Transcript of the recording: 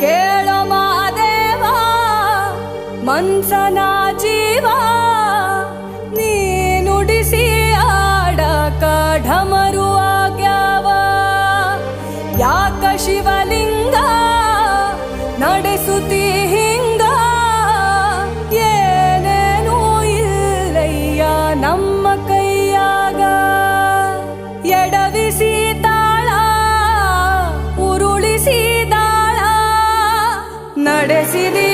ಕೇಳೋ ಮಾದೇವ ಮನ್ಸನ ಜೀವ ನೀ ನುಡಿಸಿ ಆಡಕ ಢಮರು ಆಗ್ಯಾವ ಯಾಕ ಶಿವಲಿಂಗ ನಡೆಸುತ್ತಿ ಹಿಂಗ ಏನೇನೂ ಇಲ್ಲಯ್ಯ ನಮ್ಮ ಕೈಯಾಗ ಎಡವಿಸಿ ತಾಳ ಉರುಳಿಸಿ ದಾಳ ನಡೆಸಿದಿ